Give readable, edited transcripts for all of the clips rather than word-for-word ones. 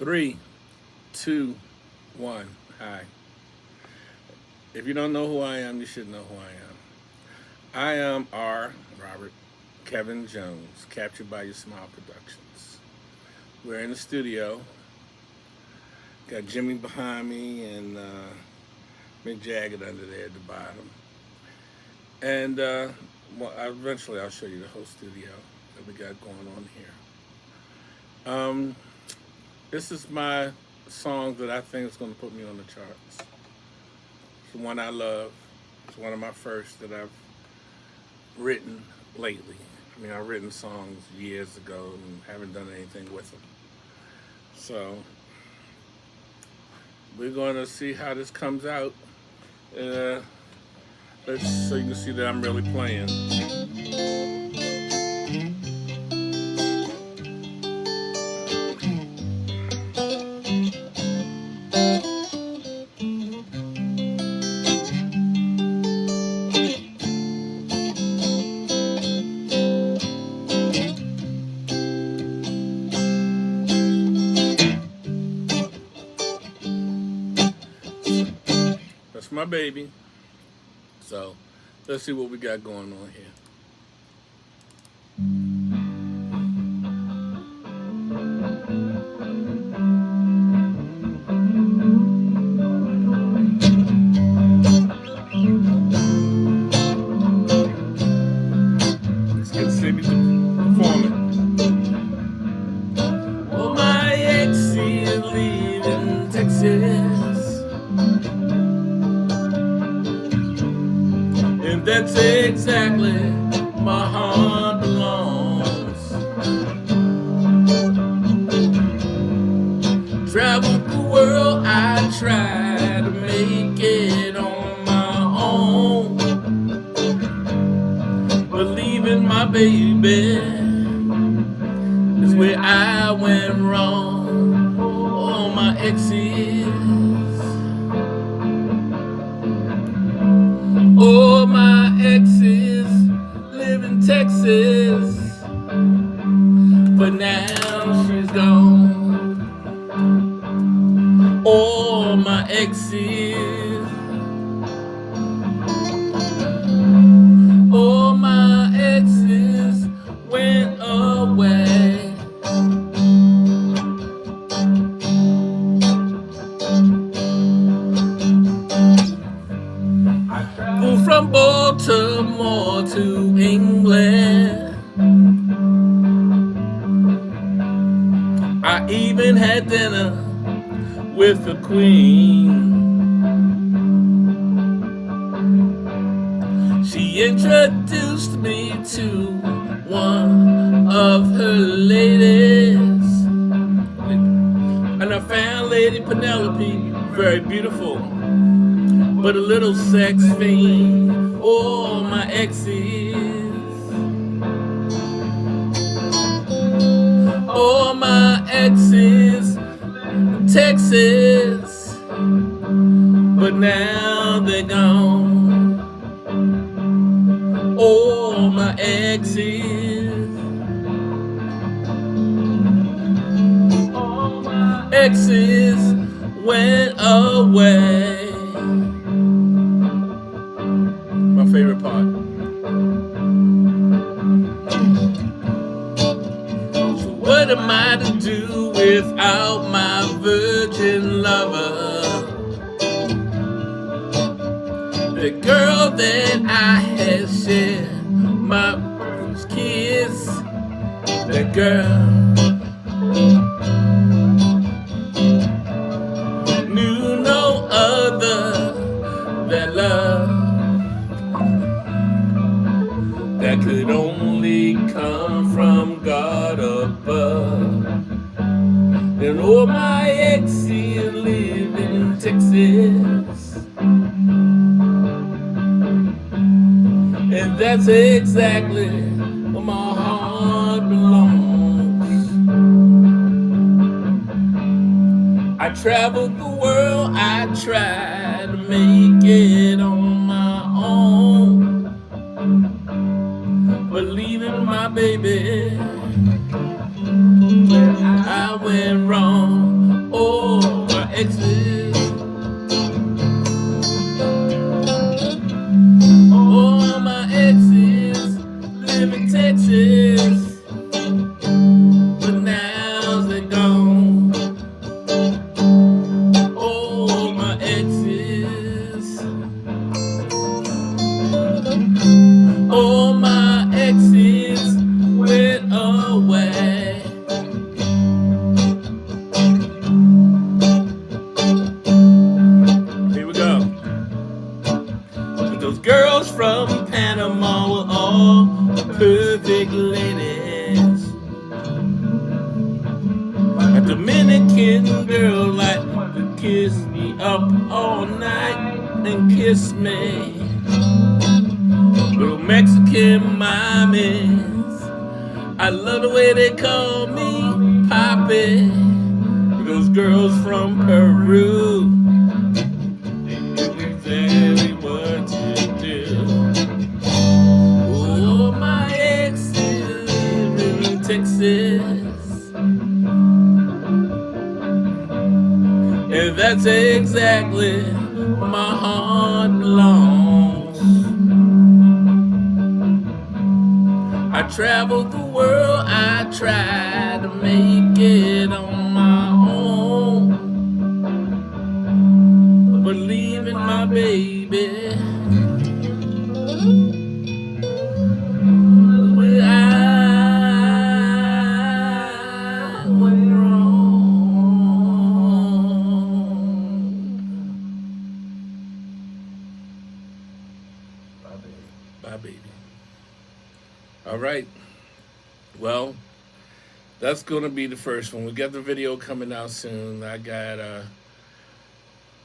Three, two, one. Hi. If you don't know who I am, you should know who I am. I am R. Robert Kevin Jones, captured by Your Smile Productions. We're in the studio. Got Jimmy behind me and Mick Jagged under there at the bottom. And eventually I'll show you the whole studio that we got going on here. This is my song that I think is going to put me on the charts. It's the one I love. It's one of my first that I've written lately. I mean, I've written songs years ago and haven't done anything with them. So we're going to see how this comes out. So you can see that I'm really playing. That's my baby. So let's see what we got going on here. Let's get Sibby to perform it. Oh, my ex is leaving Texas, and that's exactly my heart belongs. Traveled the world, I try to make it on my own, but leaving my baby is where I went wrong. All my exes, all my exes live in Texas, but now she's gone. All my exes, all my exes went away. Flew from Baltimore to England. I even had dinner with the Queen. She introduced me to one of her ladies, and I found Lady Penelope very beautiful, but a little sex fiend. All my exes, all my exes, Texas, but now they're gone. All my exes, all my exes went away. My favorite part. So what am I to do without my virgin lover? The girl that I had shared my first kiss. The girl knew no other than love that could only come from God above. And all my exes live in Texas, and that's exactly where my heart belongs. I traveled the world, I tried to make it on my own, but leaving my baby, I went wrong. Mexican girl like to kiss me up all night and kiss me. Little Mexican mommies, I love the way they call me Poppy. Those girls from Peru, they do exactly what you do. Oh, my ex is in Texas, and that's exactly my heart belongs. I traveled the world, I tried to make it on my own, but leaving my baby, well, I went wrong. Bye, baby. All right. Well, that's going to be the first one. We got the video coming out soon. I got a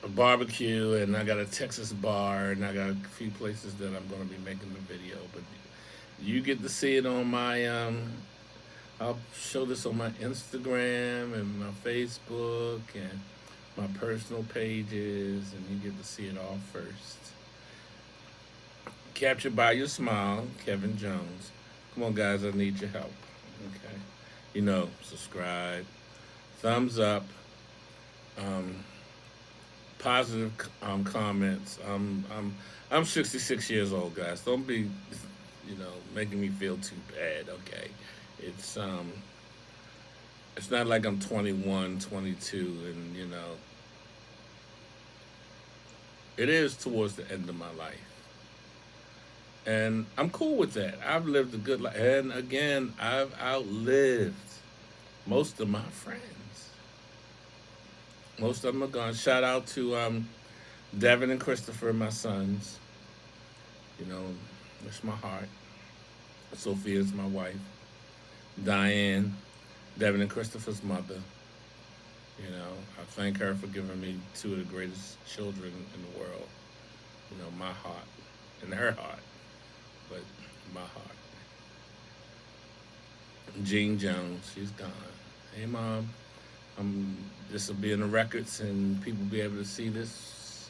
barbecue, and I got a Texas bar, and I got a few places that I'm going to be making the video. But you get to see it on my I'll show this on my Instagram and my Facebook and my personal pages, and you get to see it all first. Captured by Your Smile, Kevin Jones. Come on, guys, I need your help. Okay, subscribe, thumbs up, positive comments. I'm 66 years old, guys. Don't be, making me feel too bad. Okay, it's it's not like I'm 21, 22, and it is towards the end of my life. And I'm cool with that. I've lived a good life. And again, I've outlived most of my friends. Most of them are gone. Shout out to Devin and Christopher, my sons. That's my heart. Sophia's my wife. Diane, Devin and Christopher's mother. I thank her for giving me two of the greatest children in the world. My heart and her heart, but my heart. Jean Jones, she's gone. Hey, Mom, this will be in the records, and people will be able to see this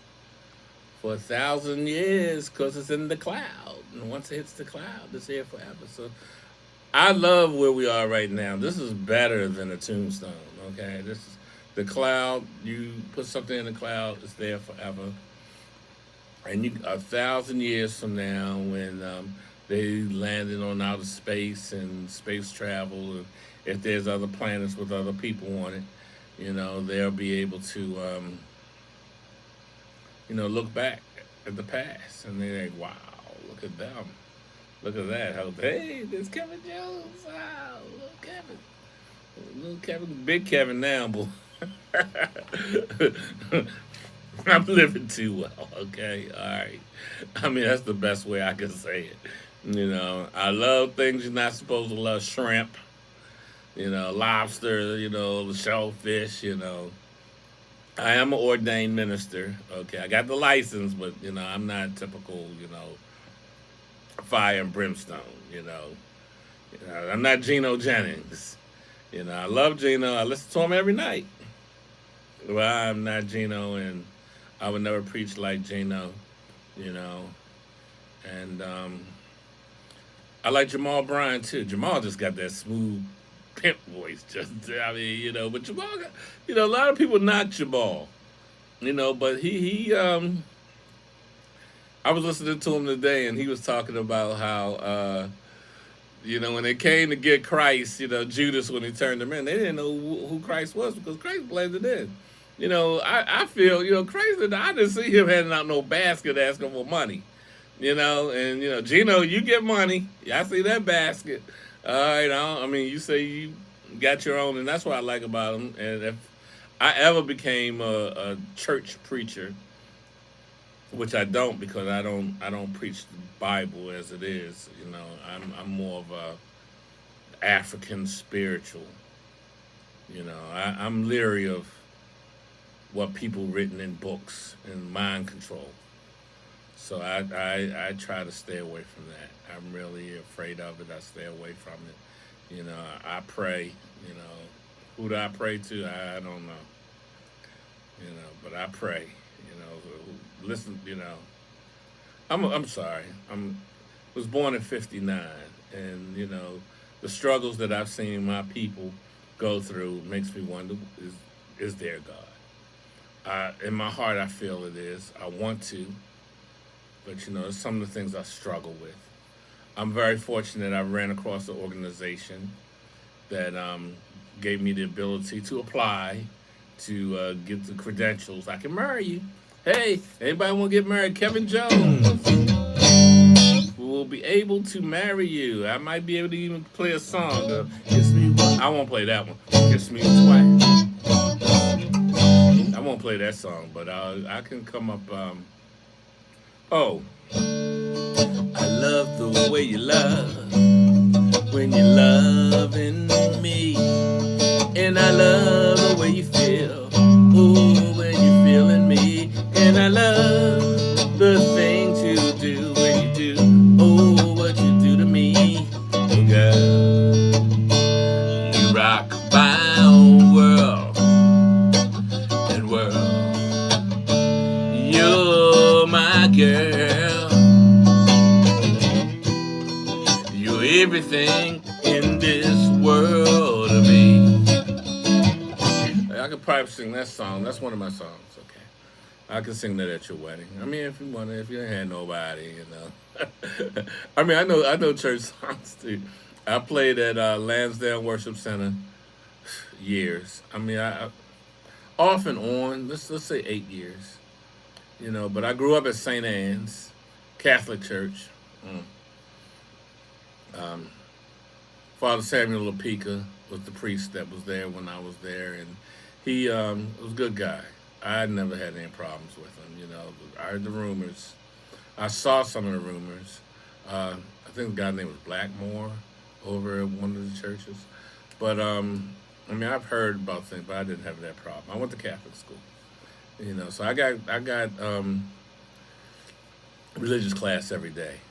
for 1,000 years because it's in the cloud. And once it hits the cloud, it's here forever. So I love where we are right now. This is better than a tombstone, okay? This is the cloud. You put something in the cloud, it's there forever. And 1,000 years from now, when they landed on outer space and space travel, and if there's other planets with other people on it, they'll be able to, look back at the past, and they're like, wow, look at them. Look at that. Hey, there's Kevin Jones. Wow, little Kevin, big Kevin now, boy. I'm living too well, okay? All right. I mean, that's the best way I can say it. I love things you're not supposed to love. Shrimp, lobster, the shellfish, I am an ordained minister, okay? I got the license, but, I'm not typical, fire and brimstone, I'm not Geno Jennings. I love Geno. I listen to him every night. Well, I'm not Geno, and I would never preach like Geno, And I like Jamal Bryant, too. Jamal just got that smooth pimp voice. But Jamal got, a lot of people knock Jamal, but he I was listening to him today, and he was talking about how, when they came to get Christ, Judas, when he turned him in, they didn't know who Christ was because Christ blended in. I feel, Christ, I didn't see him handing out no basket asking for money, and, Geno, you get money. I see that basket. You say you got your own, and that's what I like about him. And if I ever became a church preacher, which I don't because I don't preach the Bible as it is, I'm more of a African spiritual I'm leery of what people written in books and mind control. So I try to stay away from that. I'm really afraid of it. I stay away from it. I pray. You know, who do I pray to? I don't know. But I pray. Listen. I'm sorry. I'm was born in '59, and the struggles that I've seen my people go through makes me wonder: is there God? In my heart, I feel it is. I want to, but some of the things I struggle with. I'm very fortunate. I ran across an organization that gave me the ability to apply to get the credentials. I can marry you. Hey, anybody want to get married? Kevin Jones. We will be able to marry you. I might be able to even play a song. Kiss me. I won't play that one. Kiss me twice. I won't play that song, but I can come up. Oh, I love the way you love when you're loving me, and I love the way you feel. Ooh, when you're feeling me, and I love the things you do when you do. Oh, what you do to me, oh girl. You rock my own world and world. You're my girl. You're everything in this world to me. I could probably sing that song. That's one of my songs. Okay, I can sing that at your wedding. I mean, if you want to, if you ain't had nobody. I mean, I know church songs too. I played at Lansdowne Worship Center years. I mean, I off and on. Let's say 8 years. But I grew up at St. Anne's Catholic Church. Mm. Um, Father Samuel Lapika was the priest that was there when I was there, and he was a good guy. I never had any problems with him. I heard the rumors. I saw some of the rumors. I think the guy's name was Blackmore over at one of the churches. But I mean, I've heard about things, but I didn't have that problem. I went to Catholic school. So I got religious class every day.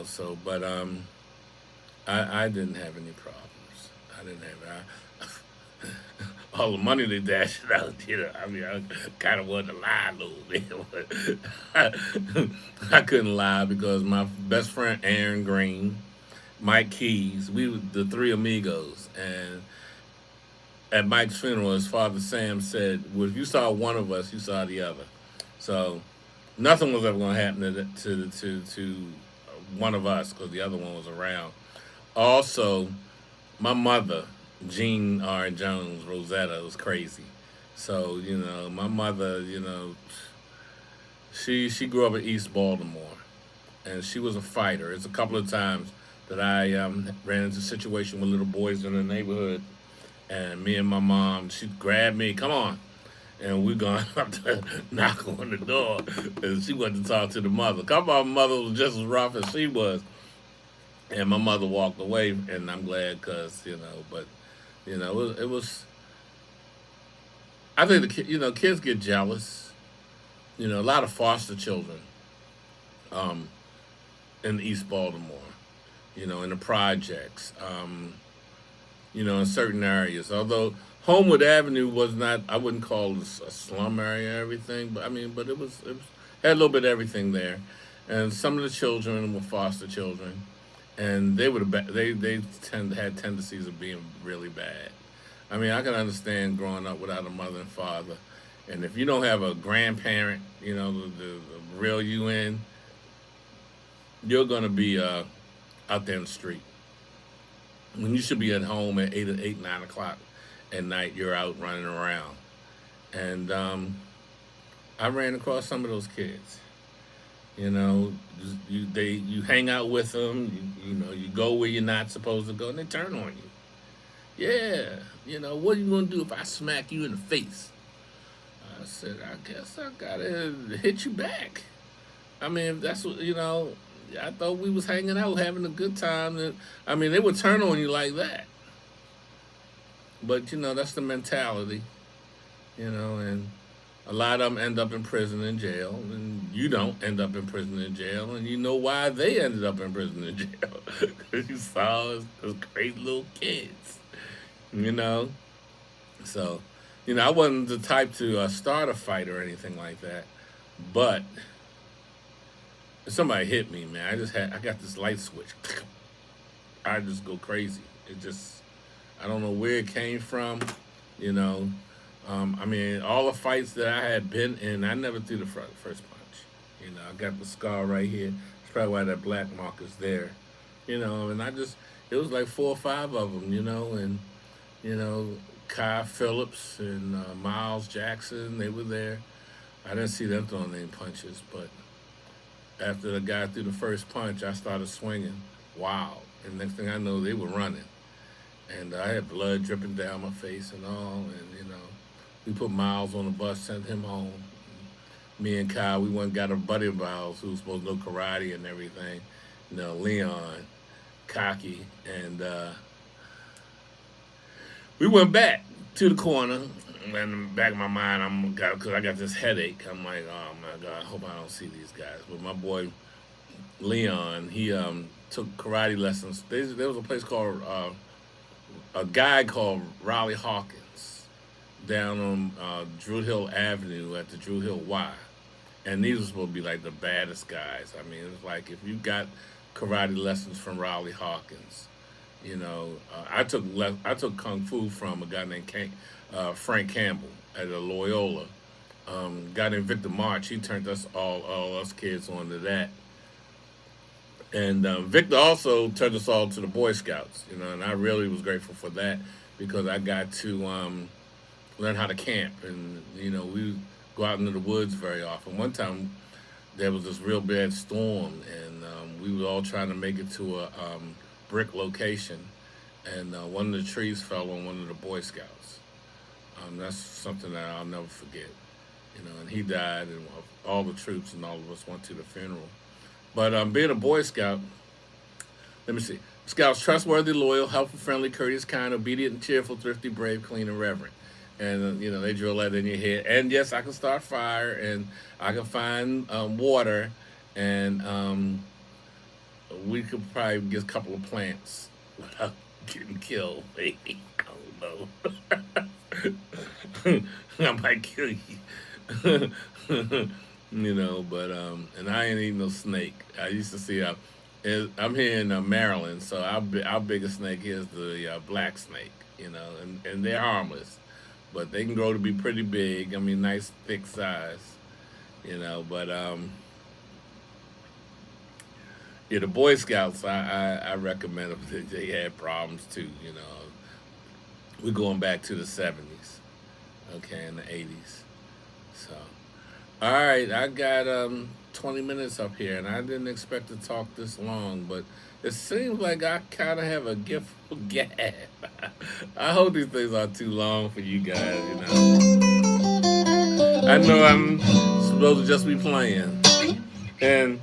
So but I didn't have any problems. I didn't have all the money they dashed out. I mean, I kind of wanted to lie a little bit, but I couldn't lie because my best friend Aaron Green, Mike Keys, we were the three amigos, and at Mike's funeral, his father Sam said, "Well, if you saw one of us, you saw the other." So nothing was ever going to happen to one of us because the other one was around. Also, my mother, Jean R. Jones, Rosetta, was crazy. So my mother, she grew up in East Baltimore, and she was a fighter. It's a couple of times that I ran into a situation with little boys in the neighborhood, and me and my mom, she grabbed me, come on, and we going up to knock on the door, and she went to talk to the mother. A couple of my mother was just as rough as she was, and my mother walked away, and I'm glad because but it was. I think kids get jealous. A lot of foster children, um, in East Baltimore. In the projects. In certain areas. Although Homewood Avenue was not, I wouldn't call it a slum area or everything, but I mean, but it was had a little bit of everything there, and some of the children were foster children, and they would have they had tendencies of being really bad. I mean, I can understand growing up without a mother and father, and if you don't have a grandparent, the real you in, you're gonna be out there in the street when you should be at home at 8, 9 o'clock at night. You're out running around, and I ran across some of those kids. You hang out with them. You go where you're not supposed to go, and they turn on you. Yeah, what are you gonna do if I smack you in the face? I said, I guess I gotta hit you back. I mean, if that's what I thought we was hanging out, having a good time. And I mean, they would turn on you like that. But that's the mentality, and a lot of them end up in prison and jail, and you don't end up in prison and jail, and you know why they ended up in prison and jail because you saw those great little kids, you know. So, I wasn't the type to start a fight or anything like that, but if somebody hit me, man, I got this light switch. I just go crazy. It just I don't know where it came from, you know. I mean, all the fights that I had been in, I never threw the first punch. I got the scar right here. That's probably why that black mark is there. And it was like four or five of them, and, you know, Kai Phillips and Miles Jackson, they were there. I didn't see them throwing any punches, but after the guy threw the first punch, I started swinging. Wow. And next thing I know, they were running. And I had blood dripping down my face and all. And, we put Miles on the bus, sent him home. Me and Kyle, we went and got a buddy of Miles who was supposed to know karate and everything. Leon, Cocky, and we went back to the corner. And in the back of my mind, because I got this headache. I'm like, oh my God, I hope I don't see these guys. But my boy Leon, he took karate lessons. There was a place called a guy called Raleigh Hawkins down on Drew Hill Avenue at the Drew Hill Y. And these were supposed to be like the baddest guys. I mean, it was like if you got karate lessons from Raleigh Hawkins, I took kung fu from a guy named Frank Campbell at a Loyola. A guy named Victor March, he turned all us kids on to that. And Victor also turned us all to the Boy Scouts, and I really was grateful for that because I got to learn how to camp, and we would go out into the woods very often. One time there was this real bad storm, and we were all trying to make it to a brick location, and one of the trees fell on one of the Boy Scouts. That's something that I'll never forget, and he died, and all the troops and all of us went to the funeral. But being a Boy Scout, let me see. Scouts trustworthy, loyal, helpful, friendly, courteous, kind, obedient, and cheerful, thrifty, brave, clean, and reverent. And they drill that in your head. And yes, I can start fire, and I can find water, and we could probably get a couple of plants without getting killed. I don't know. I might kill you. But and I ain't eating no snake. I used to see I'm here in Maryland, so our biggest snake here is the black snake. And they're harmless, but they can grow to be pretty big. I mean, nice thick size. But yeah, the Boy Scouts, I recommend them. They had problems too. We're going back to the '70s, okay, in the '80s. So. All right, I got 20 minutes up here, and I didn't expect to talk this long, but it seems like I kind of have a gift for gab. I hope these things aren't too long for you guys. I know I'm supposed to just be playing, and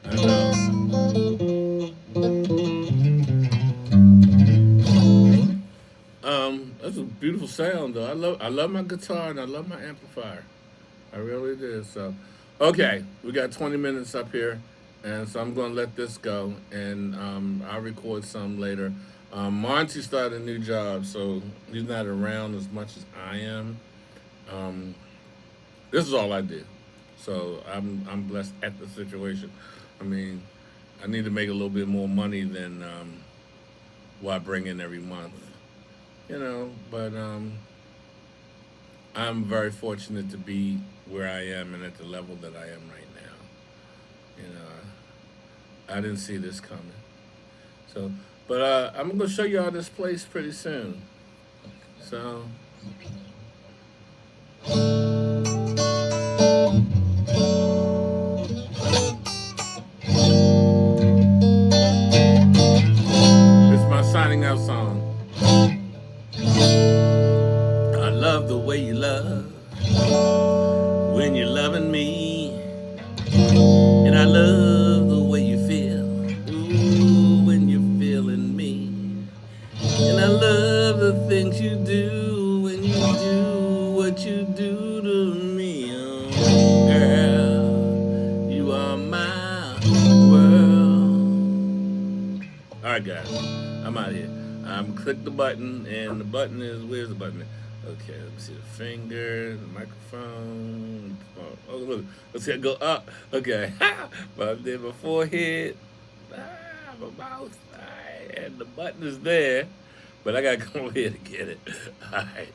I know. That's a beautiful sound, though. I love my guitar and I love my amplifier. I really do. So, okay, we got 20 minutes up here, and so I'm going to let this go, and I'll record some later. Monty started a new job, so he's not around as much as I am. Um, this is all I do, so I'm blessed at the situation. I mean, I need to make a little bit more money than what I bring in every month, But I'm very fortunate to be where I am and at the level that I am right now. I didn't see this coming. So, but I'm gonna show you all this place pretty soon. So, what you do to me, oh, girl. You are my world. All right, guys, I'm out of here. Click the button, and the button is, where's the button? Okay, let me see the finger, the microphone. Oh, look, let's see it go up. Okay, but then my forehead, my mouth, all right, and the button is there, but I gotta come over here to get it. All right.